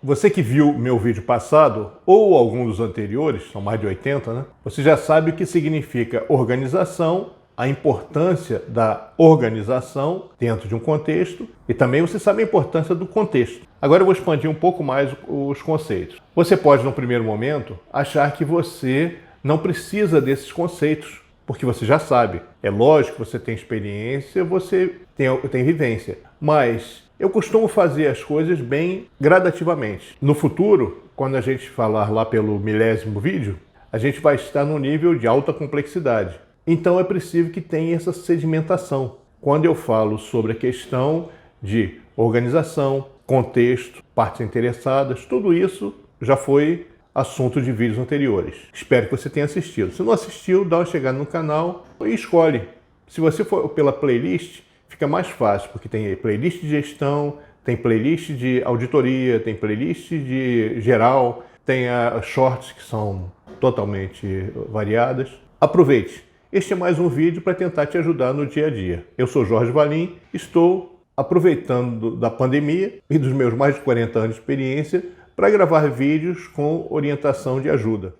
Você que viu meu vídeo passado, ou algum dos anteriores, são mais de 80, né? Você já sabe o que significa organização, a importância da organização dentro de um contexto, e também você sabe a importância do contexto. Agora eu vou expandir um pouco mais os conceitos. Você pode, no primeiro momento, achar que você não precisa desses conceitos, porque você já sabe. É lógico que você tem experiência, você tem vivência, mas eu costumo fazer as coisas bem gradativamente. No futuro, quando a gente falar lá pelo milésimo vídeo, a gente vai estar num nível de alta complexidade. Então é preciso que tenha essa sedimentação. Quando eu falo sobre a questão de organização, contexto, partes interessadas, tudo isso já foi assunto de vídeos anteriores. Espero que você tenha assistido. Se não assistiu, dá uma chegada no canal e escolhe. Se você for pela playlist, fica mais fácil, porque tem playlist de gestão, tem playlist de auditoria, tem playlist de geral, tem shorts que são totalmente variadas. Aproveite! Este é mais um vídeo para tentar te ajudar no dia a dia. Eu sou Jorge Valim, estou aproveitando da pandemia e dos meus mais de 40 anos de experiência para gravar vídeos com orientação de ajuda.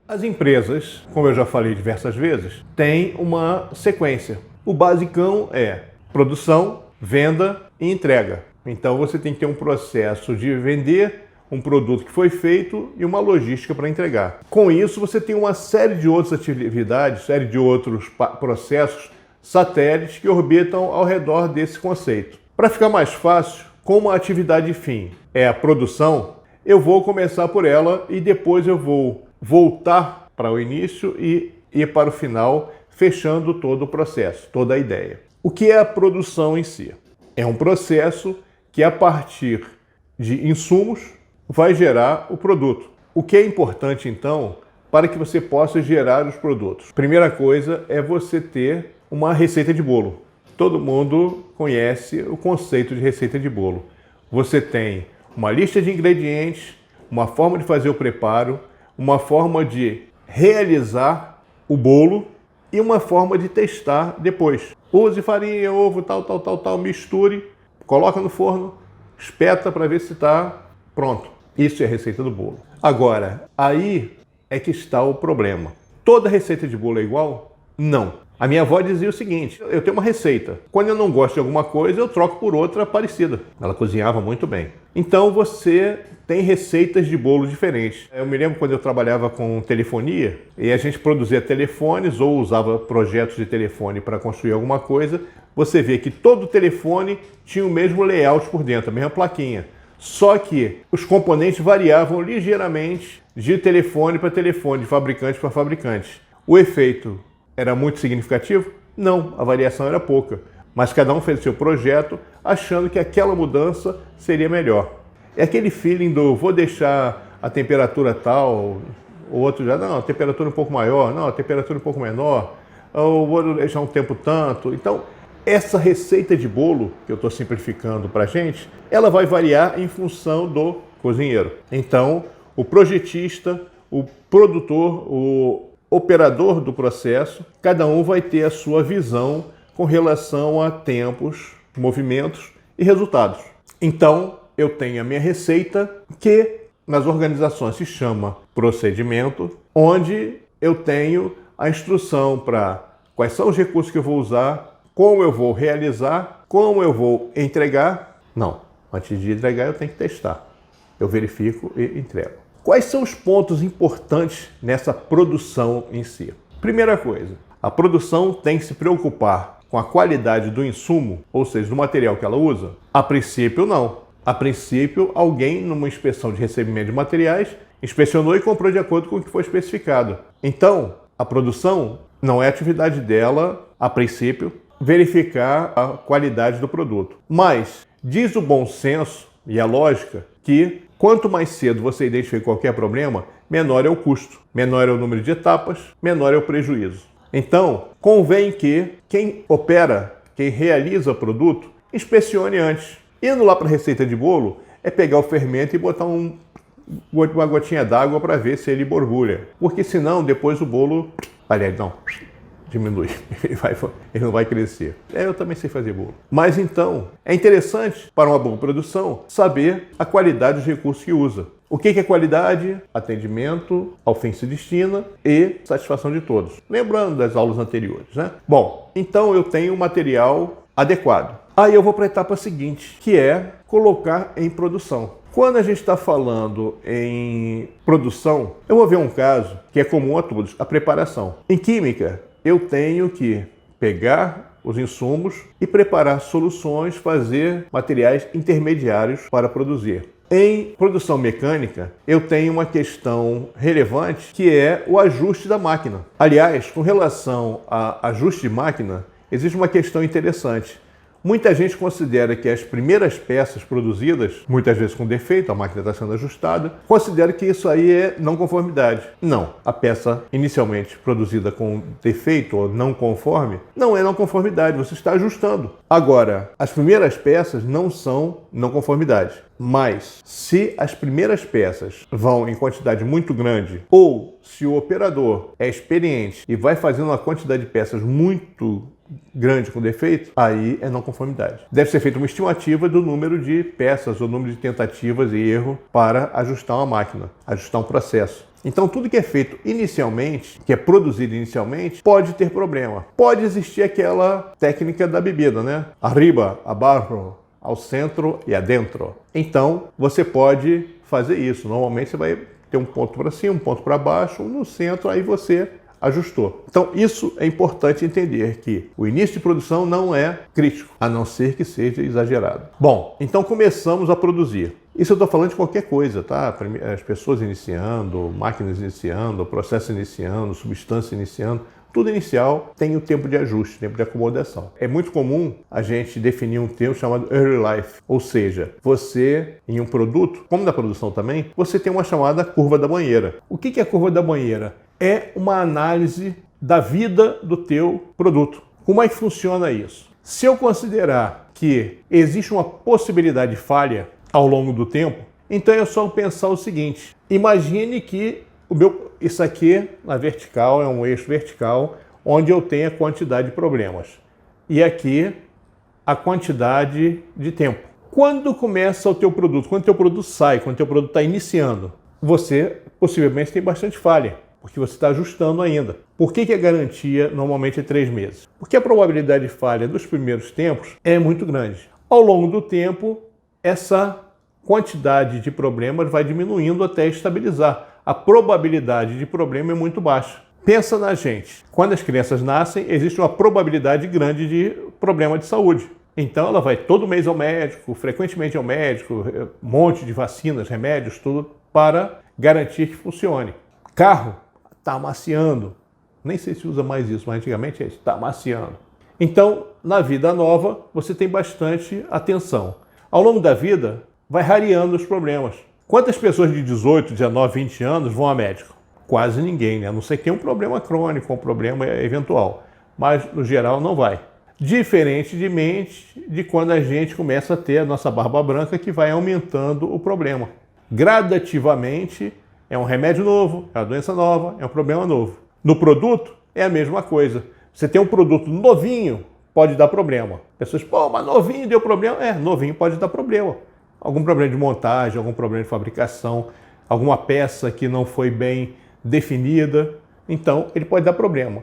As empresas, como eu já falei diversas vezes, têm uma sequência. O basicão é produção, venda e entrega. Então você tem que ter um processo de vender um produto que foi feito e uma logística para entregar. Com isso, você tem uma série de outras atividades, série de outros processos satélites que orbitam ao redor desse conceito. Para ficar mais fácil, como a atividade fim é a produção, eu vou começar por ela e depois eu vou voltar para o início e ir para o final, fechando todo o processo, toda a ideia. O que é a produção em si? É um processo que, a partir de insumos, vai gerar o produto. O que é importante, então, para que você possa gerar os produtos? Primeira coisa é você ter uma receita de bolo. Todo mundo conhece o conceito de receita de bolo. Você tem uma lista de ingredientes, uma forma de fazer o preparo, uma forma de realizar o bolo e uma forma de testar depois. Use farinha, ovo, tal, misture, coloca no forno, espeta para ver se está pronto. Isso é a receita do bolo. Agora, aí é que está o problema. Toda receita de bolo é igual? Não. A minha avó dizia o seguinte: eu tenho uma receita. Quando eu não gosto de alguma coisa, eu troco por outra parecida. Ela cozinhava muito bem. Então você tem receitas de bolo diferentes. Eu me lembro quando eu trabalhava com telefonia e a gente produzia telefones ou usava projetos de telefone para construir alguma coisa, você vê que todo telefone tinha o mesmo layout por dentro, a mesma plaquinha. Só que os componentes variavam ligeiramente de telefone para telefone, de fabricante para fabricante. O efeito era muito significativo? Não, a variação era pouca. Mas cada um fez o seu projeto achando que aquela mudança seria melhor. É aquele feeling do vou deixar a temperatura tal, o outro já, não, a temperatura um pouco maior, não, a temperatura um pouco menor, ou vou deixar um tempo tanto. Então, essa receita de bolo, que eu estou simplificando para a gente, ela vai variar em função do cozinheiro. Então, o projetista, o produtor, o operador do processo, cada um vai ter a sua visão com relação a tempos, movimentos e resultados. Então, eu tenho a minha receita, que nas organizações se chama procedimento, onde eu tenho a instrução para quais são os recursos que eu vou usar, como eu vou realizar, como eu vou entregar. Não, antes de entregar eu tenho que testar. Eu verifico e entrego. Quais são os pontos importantes nessa produção em si? Primeira coisa, a produção tem que se preocupar com a qualidade do insumo, ou seja, do material que ela usa? A princípio, não. A princípio, alguém, numa inspeção de recebimento de materiais, inspecionou e comprou de acordo com o que foi especificado. Então, a produção não é atividade dela, a princípio, verificar a qualidade do produto. Mas diz o bom senso e a lógica que quanto mais cedo você identifica qualquer problema, menor é o custo, menor é o número de etapas, menor é o prejuízo. Então, convém que quem opera, quem realiza o produto, inspecione antes. Indo lá para a receita de bolo, é pegar o fermento e botar uma gotinha d'água para ver se ele borbulha. Porque senão, depois o bolo... Aliás, não. diminui, ele não vai crescer. Eu também sei fazer bolo. Mas então, é interessante para uma boa produção saber a qualidade dos recursos que usa. O que é qualidade? Atendimento ao fim se destina e satisfação de todos. Lembrando das aulas anteriores, né? Bom, então eu tenho um material adequado. Aí eu vou para a etapa seguinte, que é colocar em produção. Quando a gente está falando em produção, eu vou ver um caso que é comum a todos, a preparação. Em química, eu tenho que pegar os insumos e preparar soluções, fazer materiais intermediários para produzir. Em produção mecânica, eu tenho uma questão relevante que é o ajuste da máquina. Aliás, com relação a ajuste de máquina, existe uma questão interessante. Muita gente considera que as primeiras peças produzidas, muitas vezes com defeito, a máquina está sendo ajustada, considera que isso aí é não conformidade. Não, a peça inicialmente produzida com defeito ou não conforme, não é não conformidade, você está ajustando. Agora, as primeiras peças não são não conformidade, mas se as primeiras peças vão em quantidade muito grande ou se o operador é experiente e vai fazendo uma quantidade de peças muito grande com defeito, aí é não conformidade. Deve ser feita uma estimativa do número de peças ou número de tentativas e erro para ajustar uma máquina, ajustar um processo. Então tudo que é feito inicialmente, que é produzido inicialmente, pode ter problema. Pode existir aquela técnica da bebida, né? Arriba, abaixo, ao centro e adentro. Então você pode fazer isso. Normalmente você vai ter um ponto para cima, um ponto para baixo, um no centro, aí você ajustou. Então isso é importante entender, que o início de produção não é crítico, a não ser que seja exagerado. Bom, então começamos a produzir. Isso eu estou falando de qualquer coisa, tá? As pessoas iniciando, máquinas iniciando, processo iniciando, substância iniciando, tudo inicial tem o tempo de ajuste, tempo de acomodação. É muito comum a gente definir um termo chamado early life, ou seja, você, em um produto, como na produção também, você tem uma chamada curva da banheira. O que é a curva da banheira? É uma análise da vida do teu produto. Como é que funciona isso? Se eu considerar que existe uma possibilidade de falha ao longo do tempo, então é só pensar o seguinte: imagine que isso aqui na vertical é um eixo vertical onde eu tenho a quantidade de problemas e aqui a quantidade de tempo. Quando começa o teu produto, quando o teu produto sai, quando o teu produto está iniciando, você possivelmente tem bastante falha, porque você está ajustando ainda. Por que a garantia normalmente é 3 meses? Porque a probabilidade de falha dos primeiros tempos é muito grande. Ao longo do tempo, essa quantidade de problemas vai diminuindo até estabilizar. A probabilidade de problema é muito baixa. Pensa na gente. Quando as crianças nascem, existe uma probabilidade grande de problema de saúde. Então ela vai todo mês ao médico, frequentemente ao médico, um monte de vacinas, remédios, tudo para garantir que funcione. Carro está amaciando. Nem sei se usa mais isso, mas antigamente é isso, está amaciando. Então, na vida nova, você tem bastante atenção. Ao longo da vida, vai rareando os problemas. Quantas pessoas de 18, 19, 20 anos vão a médico? Quase ninguém, né? A não ser que tenha um problema crônico, um problema eventual. Mas, no geral, não vai. Diferentemente de quando a gente começa a ter a nossa barba branca, que vai aumentando o problema. Gradativamente, é um remédio novo, é uma doença nova, é um problema novo. No produto, é a mesma coisa. Você tem um produto novinho, pode dar problema. Pessoas, pô, mas novinho deu problema? É, novinho pode dar problema. Algum problema de montagem, algum problema de fabricação, alguma peça que não foi bem definida. Então, ele pode dar problema.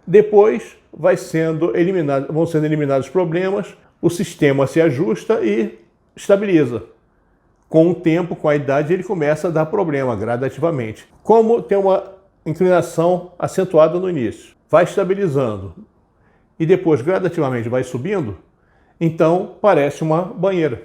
Depois vão sendo eliminados os problemas, o sistema se ajusta e estabiliza. Com o tempo, com a idade, ele começa a dar problema gradativamente. Como tem uma inclinação acentuada no início, vai estabilizando e depois gradativamente vai subindo, então parece uma banheira.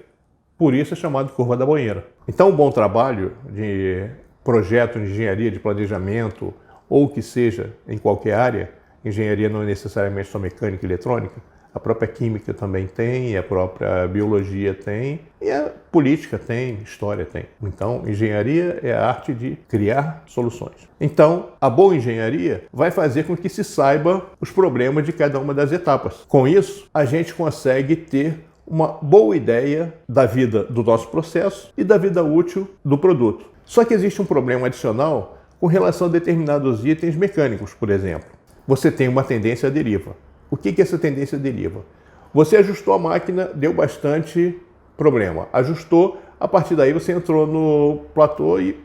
Por isso é chamado de curva da banheira. Então, um bom trabalho de projeto de engenharia, de planejamento, ou que seja em qualquer área, engenharia não é necessariamente só mecânica e eletrônica, a própria química também tem, a própria biologia tem, e a política tem, história tem. Então, engenharia é a arte de criar soluções. Então, a boa engenharia vai fazer com que se saiba os problemas de cada uma das etapas. Com isso, a gente consegue ter uma boa ideia da vida do nosso processo e da vida útil do produto. Só que existe um problema adicional com relação a determinados itens mecânicos, por exemplo. você tem uma tendência à deriva. O que é essa tendência à deriva? Você ajustou a máquina, deu bastante problema. Ajustou, a partir daí você entrou no platô e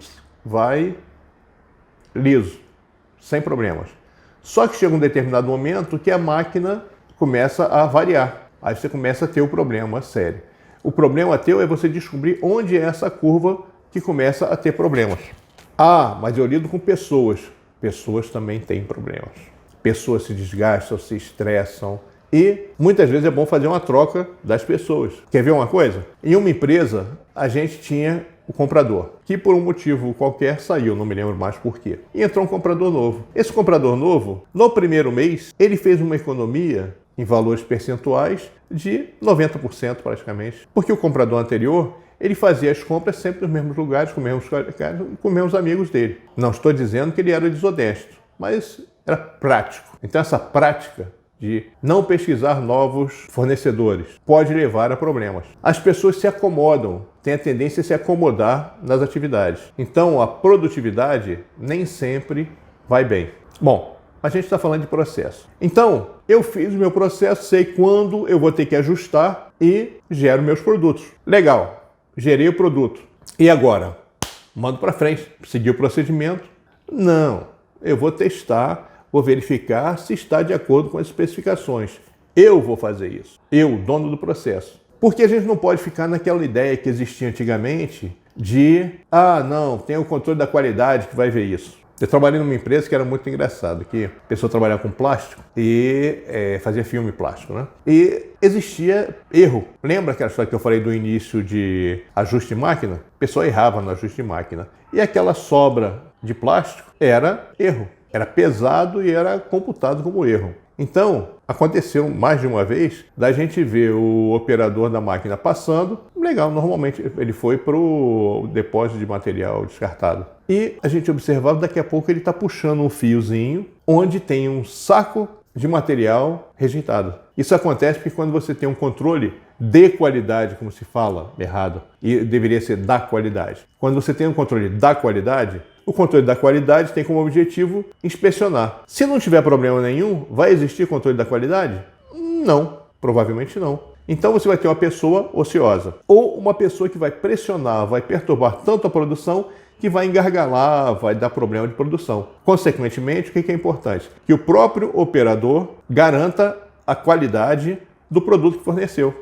vai liso, sem problemas. Só que chega um determinado momento que a máquina começa a variar. Aí você começa a ter o problema sério. O problema teu é você descobrir onde é essa curva que começa a ter problemas. Ah, mas eu lido com pessoas. Pessoas também têm problemas. Pessoas se desgastam, se estressam. E muitas vezes é bom fazer uma troca das pessoas. Quer ver uma coisa? Em uma empresa, a gente tinha o comprador, que por um motivo qualquer saiu, não me lembro mais por quê. E entrou um comprador novo. Esse comprador novo, no primeiro mês, ele fez uma economia em valores percentuais de 90% praticamente. Porque o comprador anterior, ele fazia as compras sempre nos mesmos lugares, com os mesmos amigos dele. Não estou dizendo que ele era desonesto, mas era prático. Então essa prática de não pesquisar novos fornecedores pode levar a problemas. As pessoas se acomodam, têm a tendência a se acomodar nas atividades. Então a produtividade nem sempre vai bem. Bom, a gente está falando de processo. Então, eu fiz o meu processo, sei quando eu vou ter que ajustar e gero meus produtos. Legal, gerei o produto. E agora? Mando para frente, seguir o procedimento? Não, eu vou testar, vou verificar se está de acordo com as especificações. Eu vou fazer isso. Eu, dono do processo. Porque a gente não pode ficar naquela ideia que existia antigamente de, não, tem o controle da qualidade que vai ver isso. Eu trabalhei numa empresa que era muito engraçado, que a pessoa trabalhava com plástico e fazia filme plástico, né? E existia erro. Lembra aquela história que eu falei do início de ajuste de máquina? A pessoa errava no ajuste de máquina. E aquela sobra de plástico era erro. Era pesado e era computado como erro. Então, aconteceu mais de uma vez da gente ver o operador da máquina passando. Legal, normalmente ele foi para o depósito de material descartado. E a gente observava, daqui a pouco ele está puxando um fiozinho onde tem um saco de material rejeitado. Isso acontece porque quando você tem um controle de qualidade, como se fala errado, e deveria ser da qualidade. Quando você tem um controle da qualidade, o controle da qualidade tem como objetivo inspecionar. Se não tiver problema nenhum, vai existir controle da qualidade? Não, provavelmente não. Então você vai ter uma pessoa ociosa ou uma pessoa que vai pressionar, vai perturbar tanto a produção que vai engargalar, vai dar problema de produção. Consequentemente, o que é importante? Que o próprio operador garanta a qualidade do produto que forneceu.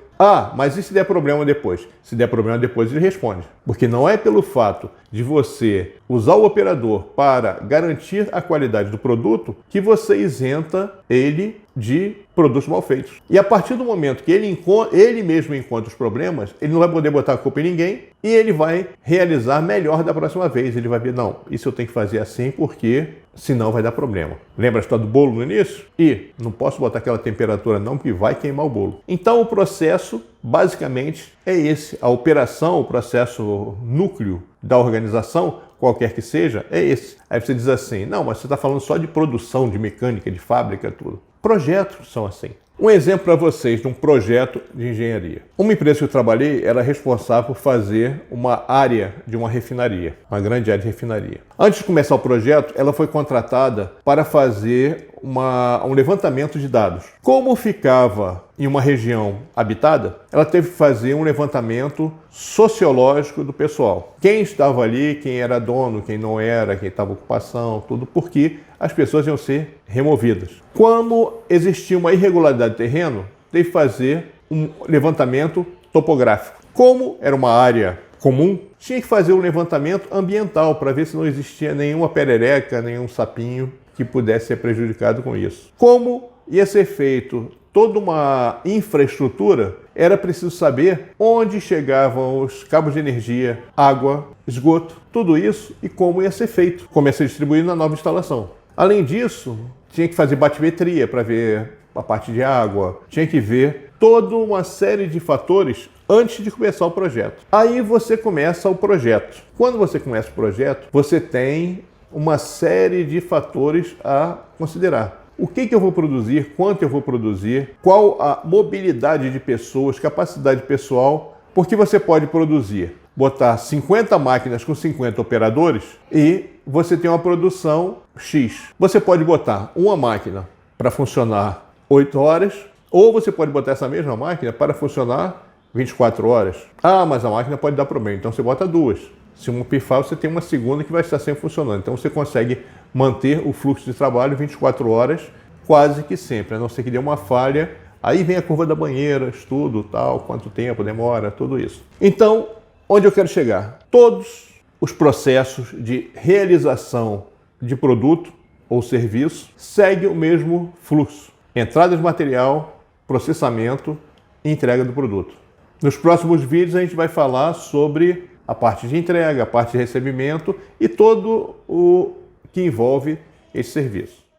Mas e se der problema depois? Se der problema depois, ele responde. Porque não é pelo fato de você usar o operador para garantir a qualidade do produto que você isenta ele de produtos mal feitos. E a partir do momento que ele mesmo encontra os problemas, ele não vai poder botar a culpa em ninguém e ele vai realizar melhor da próxima vez. Ele vai ver, não, isso eu tenho que fazer assim porque senão vai dar problema. Lembra a história do bolo no início? E não posso botar aquela temperatura não, porque vai queimar o bolo. Então o processo basicamente é esse. A operação, o processo núcleo da organização, qualquer que seja, é esse. Aí você diz assim, não, mas você está falando só de produção, de mecânica, de fábrica, tudo. Projetos são assim. Um exemplo para vocês de um projeto de engenharia. Uma empresa que eu trabalhei era responsável por fazer uma área de uma refinaria, uma grande área de refinaria. Antes de começar o projeto, ela foi contratada para fazer um levantamento de dados. Como ficava em uma região habitada, ela teve que fazer um levantamento sociológico do pessoal. Quem estava ali, quem era dono, quem não era, quem estava em ocupação, tudo, porque as pessoas iam ser removidas. Como existia uma irregularidade de terreno, teve que fazer um levantamento topográfico. Como era uma área comum, tinha que fazer um levantamento ambiental para ver se não existia nenhuma perereca, nenhum sapinho que pudesse ser prejudicado com isso. Como ia ser feito toda uma infraestrutura, era preciso saber onde chegavam os cabos de energia, água, esgoto, tudo isso e como ia ser feito, como ia ser distribuído na nova instalação. Além disso, tinha que fazer batimetria para ver a parte de água, tinha que ver toda uma série de fatores antes de começar o projeto. Aí você começa o projeto. Quando você começa o projeto, você tem uma série de fatores a considerar. O que eu vou produzir, quanto eu vou produzir, qual a mobilidade de pessoas, capacidade pessoal, porque você pode produzir, botar 50 máquinas com 50 operadores e você tem uma produção X. Você pode botar uma máquina para funcionar 8 horas, ou você pode botar essa mesma máquina para funcionar 24 horas. Ah, mas a máquina pode dar problema, então você bota duas. Se uma pifar, você tem uma segunda que vai estar sempre funcionando. Então você consegue manter o fluxo de trabalho 24 horas quase que sempre, a não ser que dê uma falha. Aí vem a curva da banheira, estudo, tal, quanto tempo demora, tudo isso. Então, onde eu quero chegar? Todos os processos de realização de produto ou serviço seguem o mesmo fluxo: entrada de material, processamento e entrega do produto. Nos próximos vídeos a gente vai falar sobre a parte de entrega, a parte de recebimento e todo o que envolve esse serviço.